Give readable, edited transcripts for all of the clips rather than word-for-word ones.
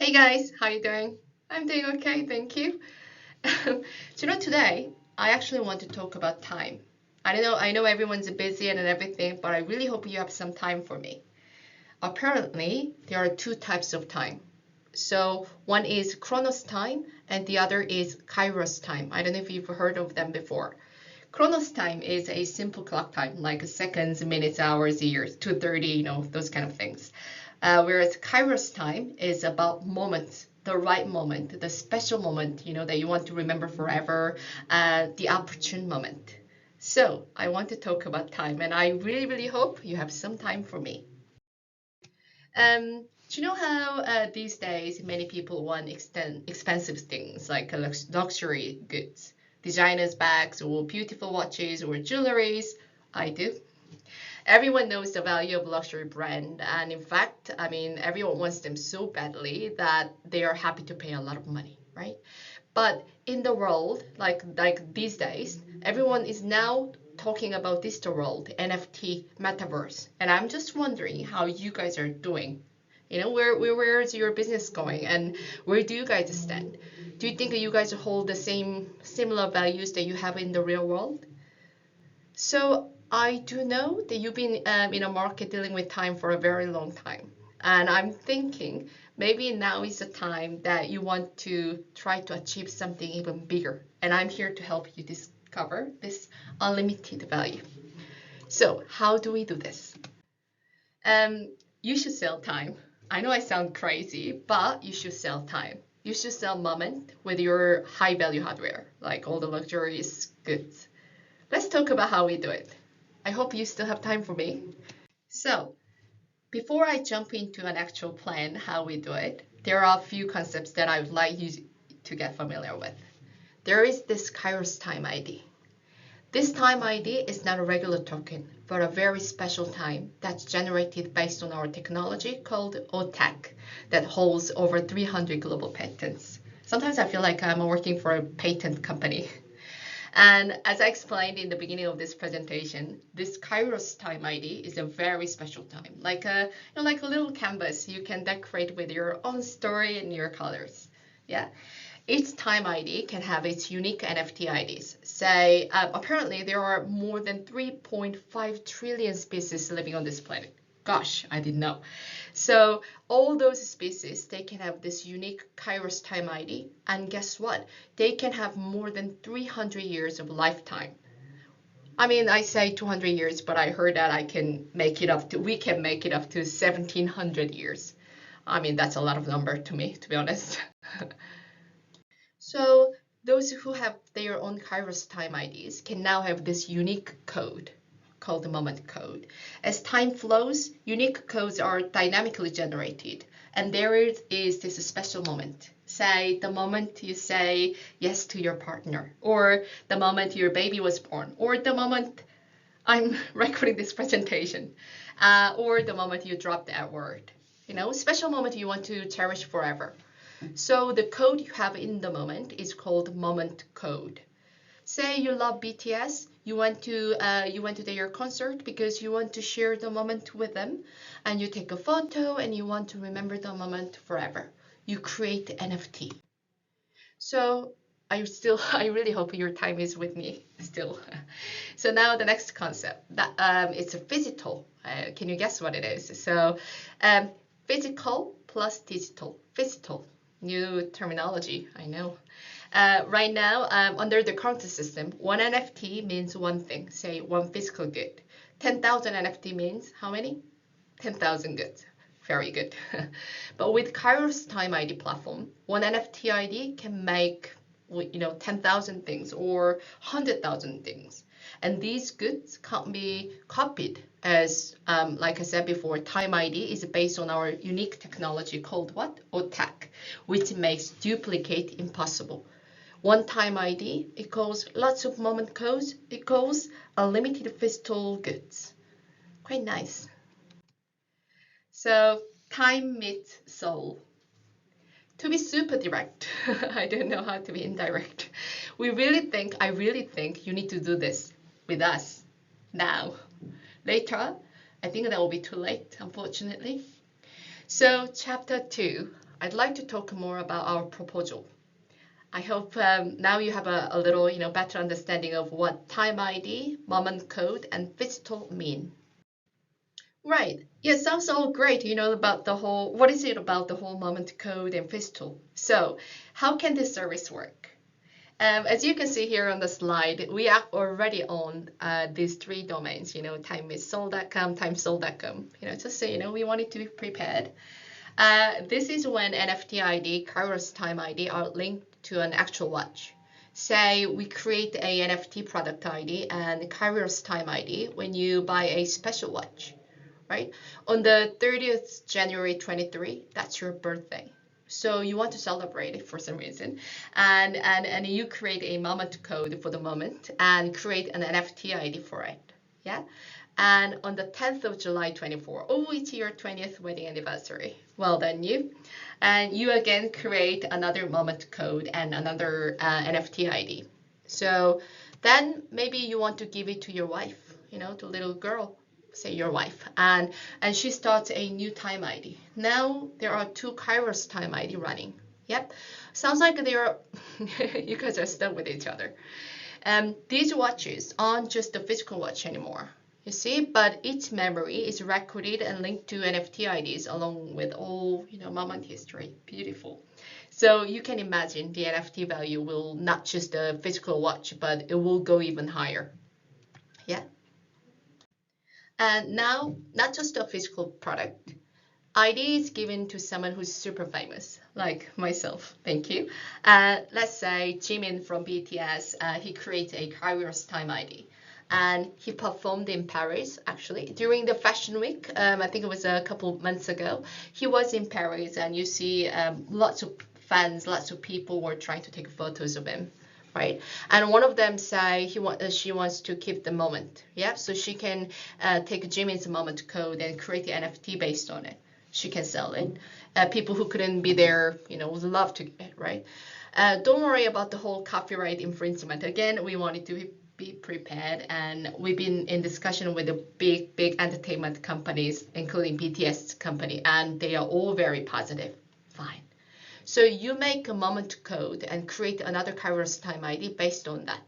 Hey guys, how you doing? I'm doing okay, thank you. Today I actually want to talk about time. I know everyone's busy and everything, but I really hope you have some time for me. Apparently, there are two types of time. So one is Chronos time and the other is Kairos time. I don't know if you've heard of them before. Chronos time is a simple clock time, like seconds, minutes, hours, years, 230, those kind of things. Whereas Kairos time is about moments, the right moment, the special moment, that you want to remember forever, the opportune moment. So I want to talk about time, and I really, really hope you have some time for me. Do you know how these days many people want expensive things like luxury goods, designers' bags or beautiful watches or jewelries? I do. Everyone knows the value of luxury brand, and in fact, I mean, everyone wants them so badly that they are happy to pay a lot of money, right? But in the world, like these days, everyone is now talking about digital world, NFT, metaverse, and I'm just wondering how you guys are doing. Where is your business going, and where do you guys stand? Do you think you guys hold the same similar values that you have in the real world? So I do know that you've been in a market dealing with time for a very long time. And I'm thinking maybe now is the time that you want to try to achieve something even bigger. And I'm here to help you discover this unlimited value. So how do we do this? You should sell time. I know I sound crazy, but you should sell time. You should sell moment with your high value hardware, like all the luxurious goods. Let's talk about how we do it. I hope you still have time for me. So, before I jump into an actual plan how we do it, there are a few concepts that I would like you to get familiar with. There is this Kairos Time ID. This time ID is not a regular token, but a very special time that's generated based on our technology called OTAC that holds over 300 global patents. Sometimes I feel like I'm working for a patent company. And as I explained in the beginning of this presentation, this Kairos time ID is a very special time, like a little canvas you can decorate with your own story and your colors. Yeah. Each time ID can have its unique NFT IDs. Say, apparently there are more than 3.5 trillion species living on this planet. Gosh, I didn't know. So all those species, they can have this unique Kairos time ID. And guess what? They can have more than 300 years of lifetime. I mean, I say 200 years, but I heard that we can make it up to 1700 years. I mean, that's a lot of number to me, to be honest. So those who have their own Kairos time IDs can now have this unique code called the moment code. As time flows, unique codes are dynamically generated, and there is this special moment. Say the moment you say yes to your partner, or the moment your baby was born, or the moment I'm recording this presentation, or the moment you dropped that word. Special moment you want to cherish forever. So the code you have in the moment is called moment code. Say you love BTS, you went to their concert because you want to share the moment with them, and you take a photo and you want to remember the moment forever. You create NFT. So I really hope your time is with me still. So now the next concept that it's a physical. Can you guess what it is? So physical plus digital. Physical. New terminology, I know. Right now, under the current system, one NFT means one thing, say one physical good. 10,000 NFT means how many? 10,000 goods. Very good. But with Kairos Time ID platform, one NFT ID can make 10,000 things or 100,000 things. And these goods can't be copied as, like I said before, Time ID is based on our unique technology called what? OTAC, which makes duplicate impossible. One time ID equals lots of moment codes equals unlimited physical goods. Quite nice. So time meets soul. To be super direct, I don't know how to be indirect. I really think you need to do this with us now. Later, I think that will be too late, unfortunately. So chapter 2, I'd like to talk more about our proposal. I hope now you have a little, better understanding of what time ID, moment code, and physical mean. Right. Yeah, sounds all great, about the whole, what is it about the whole moment code and physical? So how can this service work? As you can see here on the slide, we are already on these three domains, timeissold.com, timesold.com. Just so you know, we wanted to be prepared. This is when NFT ID, Kairos Time ID are linked to an actual watch. Say we create a NFT product ID and Kairos Time ID when you buy a special watch, right? On the 30th January 23, that's your birthday. So you want to celebrate it for some reason, and you create a moment code for the moment and create an NFT ID for it, yeah? And on the 10th of July 24, oh, it's your 20th wedding anniversary. Well done, you. And you again create another moment code and another NFT ID. So then maybe you want to give it to your wife, to little girl, say your wife, and she starts a new time ID. Now there are two Kairos time ID running. Yep, sounds like they are you guys are stuck with each other. These watches aren't just a physical watch anymore, you see, but each memory is recorded and linked to NFT IDs along with all moment history. Beautiful. So you can imagine the NFT value will not just a physical watch, but it will go even higher. Yeah. And now, not just a physical product, ID is given to someone who's super famous, like myself. Thank you. Let's say Jimin from BTS, he creates a Kairos Time ID. And he performed in Paris, actually, during the Fashion Week. I think it was a couple months ago. He was in Paris, and you see lots of fans, lots of people were trying to take photos of him. Right, and one of them say she wants to keep the moment, yeah, so she can take Jimin's moment code and create the NFT based on it. She can sell it. People who couldn't be there, would love to get, right? Don't worry about the whole copyright infringement. Again, we wanted to be prepared, and we've been in discussion with the big entertainment companies, including BTS company, and they are all very positive. Fine. So you make a moment code and create another Kairos Time ID based on that.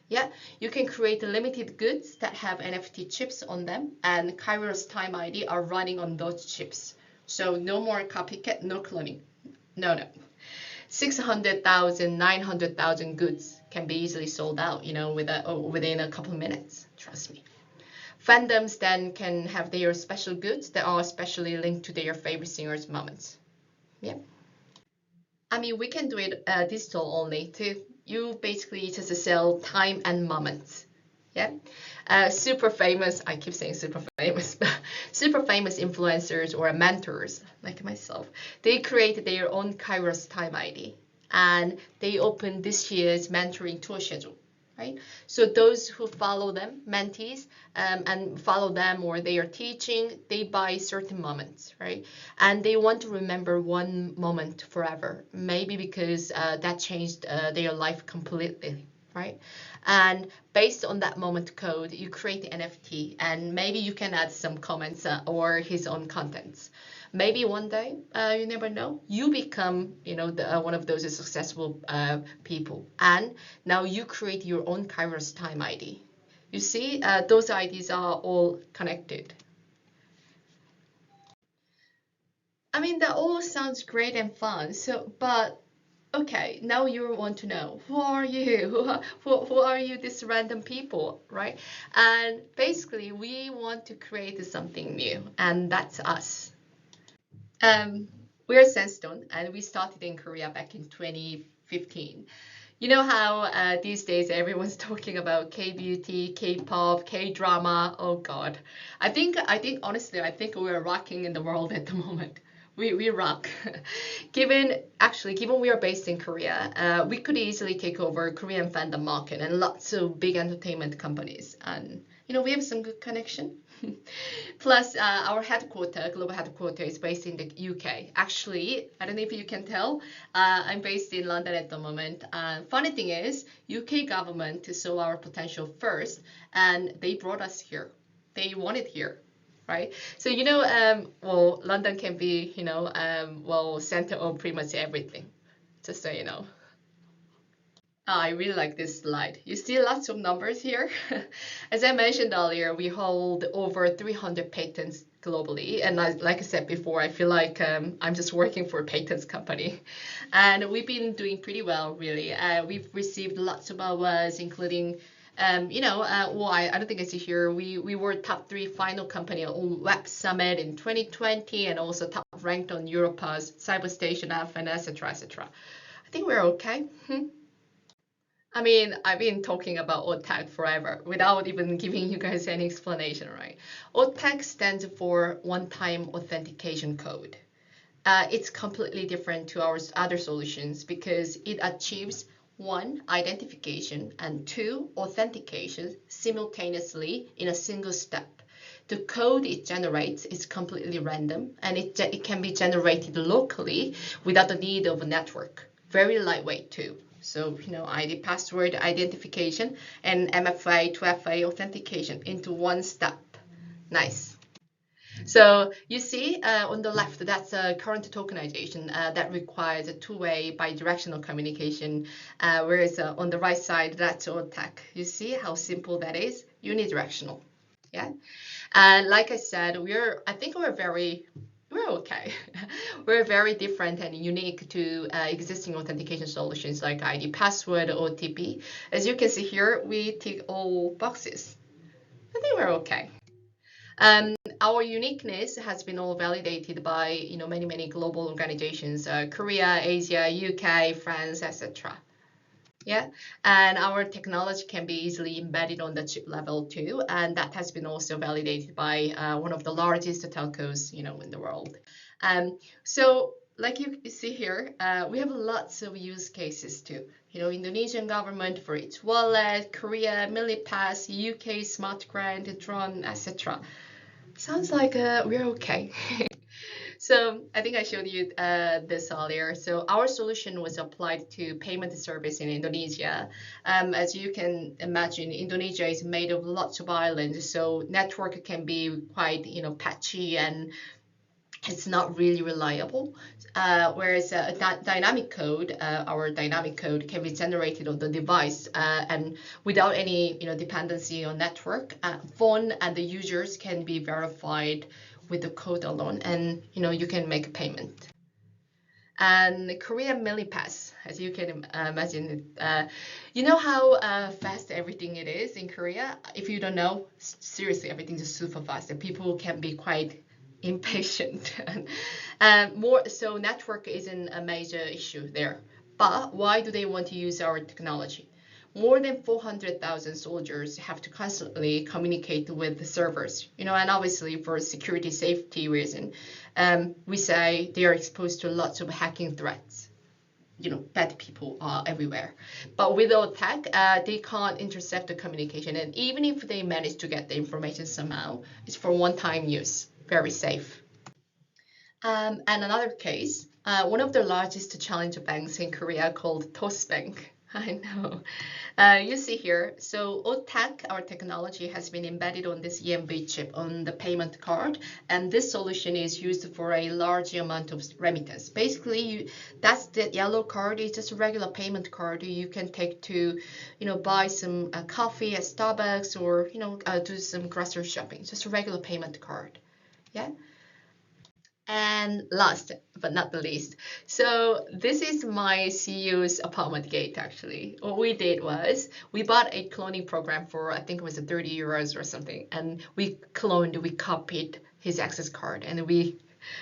Yeah, you can create limited goods that have NFT chips on them, and Kairos Time ID are running on those chips. So no more copycat, no cloning. No. 600,000, 900,000 goods can be easily sold out, within a couple of minutes. Trust me. Fandoms then can have their special goods that are specially linked to their favorite singers' moments. Yeah. I mean, we can do it digital only too. You basically just sell time and moments. Yeah. Super famous, I keep saying super famous, but super famous influencers or mentors like myself, they create their own Kairos Time ID and they open this year's mentoring tour schedule. Right? So those who follow them, mentees, and follow them or they are teaching, they buy certain moments, right? And they want to remember one moment forever, maybe because that changed their life completely, right? And based on that moment code, you create the NFT, and maybe you can add some comments or his own contents. Maybe one day, you never know, you become, one of those successful people, and now you create your own Kairos Time ID. You see, those IDs are all connected. I mean, that all sounds great and fun. So, but okay, now you want to know who are you? Who are you? These random people, right? And basically, we want to create something new, and that's us. We're SSenStone, and we started in Korea back in 2015. You know how these days everyone's talking about K-beauty, K-pop, K-drama. Oh God, I think honestly, I think we're rocking in the world at the moment. We rock. given we are based in Korea, we could easily take over Korean fandom market and lots of big entertainment companies, and we have some good connection. Plus, our global headquarters, is based in the UK. Actually, I don't know if you can tell, I'm based in London at the moment. Funny thing is, UK government saw our potential first, and they brought us here. They want it here. right? So, well, London can be, well, center of pretty much everything, just so you know. I really like this slide. You see lots of numbers here. As I mentioned earlier, we hold over 300 patents globally. And like I said before, I feel like I'm just working for a patents company. And we've been doing pretty well, really. We've received lots of awards, including well, I don't think I see here. We were top 3 final company on Web Summit in 2020, and also top ranked on Europa's CyberStation F, and etc. etc. I think we're okay. I mean, I've been talking about OTAG forever without even giving you guys any explanation, right? OTAG stands for One-Time Authentication Code. It's completely different to our other solutions because it achieves 1, identification, and 2, authentication simultaneously in a single step. The code it generates is completely random, and it can be generated locally without the need of a network. Very lightweight too. So, ID password identification and MFA to FA authentication into one step. Nice. So you see on the left, that's a current tokenization that requires a two-way bidirectional communication, whereas on the right side, that's OTAC. You see how simple that is? Unidirectional. Yeah. And like I said, I think we're okay. We're very different and unique to existing authentication solutions like ID password, OTP. As you can see here, we tick all boxes. I think we're okay. Our uniqueness has been all validated by many global organizations, Korea, Asia, UK, France, etc. Yeah, and our technology can be easily embedded on the chip level too, and that has been also validated by one of the largest telcos, in the world. So, like you see here, we have lots of use cases too. Indonesian government for its wallet, Korea, Millipass, UK smart grant, drone, etc. Sounds like we're okay. So I think I showed you this earlier. So our solution was applied to payment service in Indonesia. As you can imagine, Indonesia is made of lots of islands, so network can be quite, patchy, and it's not really reliable. Whereas dynamic code, our dynamic code can be generated on the device and without any dependency on network. Phone and the users can be verified with the code alone, and you can make a payment. And Korean Millipass, as you can imagine, you know how fast everything it is in Korea? If you don't know, seriously, everything is super fast, and people can be quite impatient. So network isn't a major issue there. But why do they want to use our technology? More than 400,000 soldiers have to constantly communicate with the servers, and obviously for security safety reason, we say they are exposed to lots of hacking threats. Bad people are everywhere. But without tech, they can't intercept the communication. And even if they manage to get the information somehow, it's for one-time use, very safe. And another case, one of the largest challenger banks in Korea called Toast Bank. I know. You see here, so OTAC, our technology, has been embedded on this EMV chip on the payment card, and this solution is used for a large amount of remittance. Basically, that's the yellow card. It's just a regular payment card you can take to, buy some coffee at Starbucks, or, do some grocery shopping. Just a regular payment card. Yeah. And last but not the least, so this is my CEO's apartment gate actually. What we did was we bought a cloning program for, I think it was 30 euros or something, and we copied his access card, and we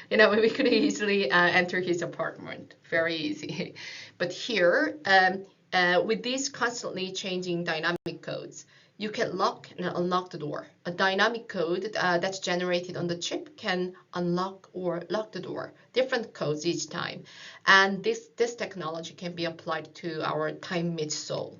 could easily enter his apartment. Very easy. But here, with these constantly changing dynamic codes, you can lock and unlock the door. A dynamic code that's generated on the chip can unlock or lock the door, different codes each time. And this technology can be applied to our time-mid soul.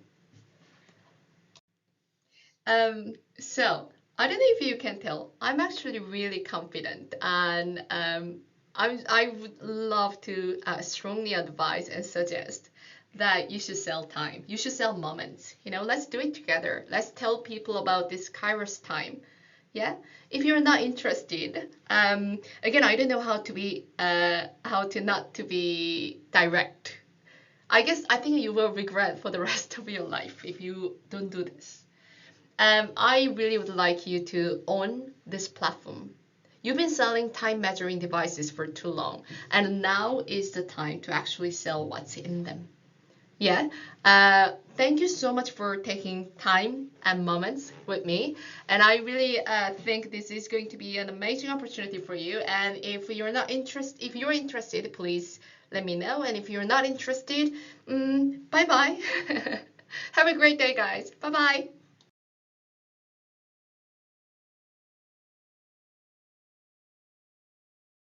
So I don't know if you can tell, I'm actually really confident, and I would love to strongly advise and suggest that you should sell time. You should sell moments. Let's do it together. Let's tell people about this Kairos Time. Yeah, if you're not interested, again, I don't know how to be how to not to be direct. I think you will regret for the rest of your life if you don't do this. I really would like you to own this platform. You've been selling time measuring devices for too long, and now is the time to actually sell what's in them. Yeah. Thank you so much for taking time and moments with me. And I really think this is going to be an amazing opportunity for you. And if you're interested, please let me know. And if you're not interested, bye bye. Have a great day, guys. Bye bye.